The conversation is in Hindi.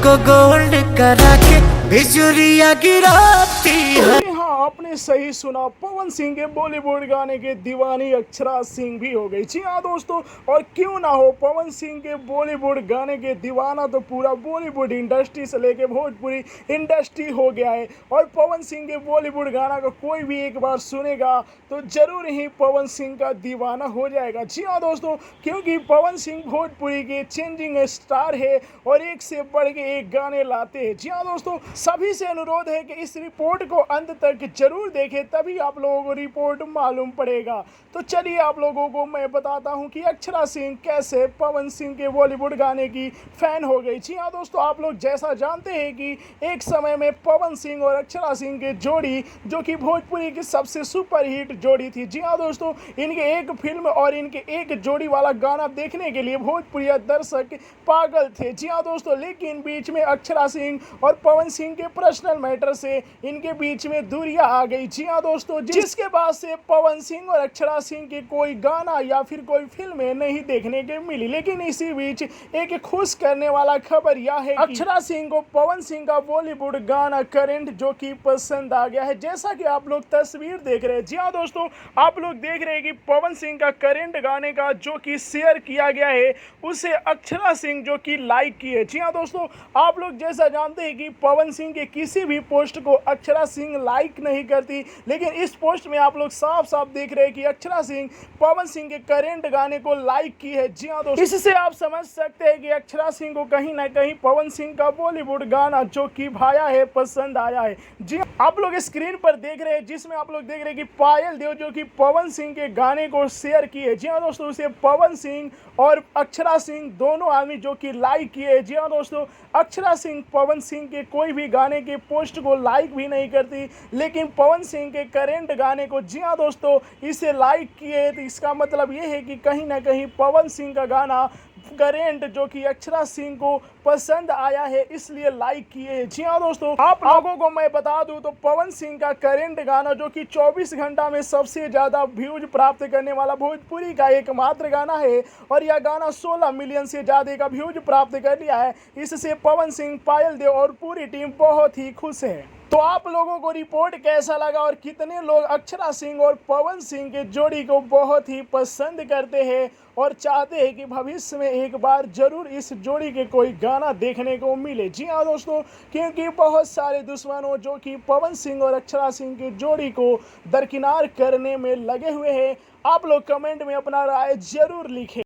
को गोल्ड करा के बिजुरिया गिराती है। जी हाँ, आपने सही सुना। पवन सिंह के बॉलीवुड गाने के दीवानी अक्षरा सिंह भी हो गई। जी हाँ दोस्तों, और क्यों ना हो, पवन सिंह के बॉलीवुड गाने के दीवाना तो पूरा बॉलीवुड इंडस्ट्री से लेके भोजपुरी इंडस्ट्री हो गया है। और पवन सिंह के बॉलीवुड गाना को कोई भी एक बार सुनेगा तो जरूर ही पवन सिंह का दीवाना हो जाएगा। जी हाँ दोस्तों, क्योंकि पवन सिंह भोजपुरी के चेंजिंग स्टार है और एक से बढ़ के एक गाने लाते हैं। जी हाँ दोस्तों, सभी से अनुरोध है कि इस रिपोर्ट को अंत तक जरूर देखें, तभी आप लोगों को रिपोर्ट मालूम पड़ेगा। तो चलिए आप लोगों को मैं बताता हूं कि अक्षरा सिंह कैसे पवन सिंह के बॉलीवुड गाने की फैन हो गई। जी हाँ दोस्तों, आप लोग जैसा जानते हैं कि एक समय में पवन सिंह और अक्षरा सिंह की जोड़ी जो कि भोजपुरी की सबसे सुपर हिट जोड़ी थी। जी हाँ दोस्तों, इनके एक फिल्म और इनके एक जोड़ी वाला गाना देखने के लिए भोजपुरी दर्शक पागल थे। जी हाँ दोस्तों, लेकिन बीच में अक्षरा सिंह और पवन सिंह के पर्सनल मैटर से इनके बीच में दूरियां आ गई। जी हाँ दोस्तों, जिसके बाद से पवन सिंह और अक्षरा सिंह की कोई गाना या फिर कोई फिल्में नहीं देखने के मिली। लेकिन इसी बीच एक खुश करने वाला खबर यह है कि अक्षरा सिंह को पवन सिंह का बॉलीवुड गाना करंट जो कि पसंद आ गया है। जैसा कि आप लोग तस्वीर देख रहे हैं। जी हाँ दोस्तों, आप लोग देख रहे हैं कि पवन सिंह का करंट गाने का जो कि शेयर किया गया है उसे अक्षरा सिंह जो कि लाइक की है। जी हाँ दोस्तों, आप लोग जैसा जानते हैं कि पवन सिंह के किसी भी पोस्ट को अक्षरा सिंह लाइक नहीं करती, लेकिन इस पोस्ट में आप लोग साफ साफ देख रहे हैं कि अक्षरा सिंह पवन सिंह के करंट गाने को लाइक की है। जी हाँ दोस्तों, इससे आप समझ सकते हैं कि अक्षरा सिंह को कहीं ना कहीं पवन सिंह का बॉलीवुड गाना जो कि भाया है, पसंद आया है। जी आप लोग स्क्रीन पर देख रहे हैं, जिसमें आप लोग देख रहे हैं कि पायल देव जो कि पवन सिंह के गाने को शेयर की है। जी हाँ दोस्तों, उसे पवन सिंह और अक्षरा सिंह दोनों आदमी जो कि लाइक किए। जी हाँ दोस्तों, अक्षरा सिंह पवन सिंह के कोई भी गाने के पोस्ट को लाइक भी नहीं करती, लेकिन पवन सिंह के करंट गाने को, जी हाँ दोस्तों, इसे लाइक किए। तो इसका मतलब ये है कि कहीं ना कहीं पवन सिंह का गाना करंट जो कि अक्षरा सिंह को पसंद आया है, इसलिए लाइक किए। जी हाँ दोस्तों, आप लोगों को मैं बता दूं तो पवन सिंह का करंट गाना जो कि 24 घंटा में सबसे ज्यादा व्यूज प्राप्त करने वाला भोजपुरी का एकमात्र गाना है और यह गाना 16 मिलियन से ज्यादा का व्यूज प्राप्त कर लिया है। इससे पवन सिंह, पायल देव और पूरी टीम बहुत ही खुश है। तो आप लोगों को रिपोर्ट कैसा लगा और कितने लोग अक्षरा सिंह और पवन सिंह के जोड़ी को बहुत ही पसंद करते हैं और चाहते हैं कि भविष्य में एक बार जरूर इस जोड़ी के कोई गाना देखने को मिले। जी हाँ दोस्तों, क्योंकि बहुत सारे दुश्मनों जो कि पवन सिंह और अक्षरा सिंह की जोड़ी को दरकिनार करने में लगे हुए हैं। आप लोग कमेंट में अपना राय जरूर लिखें।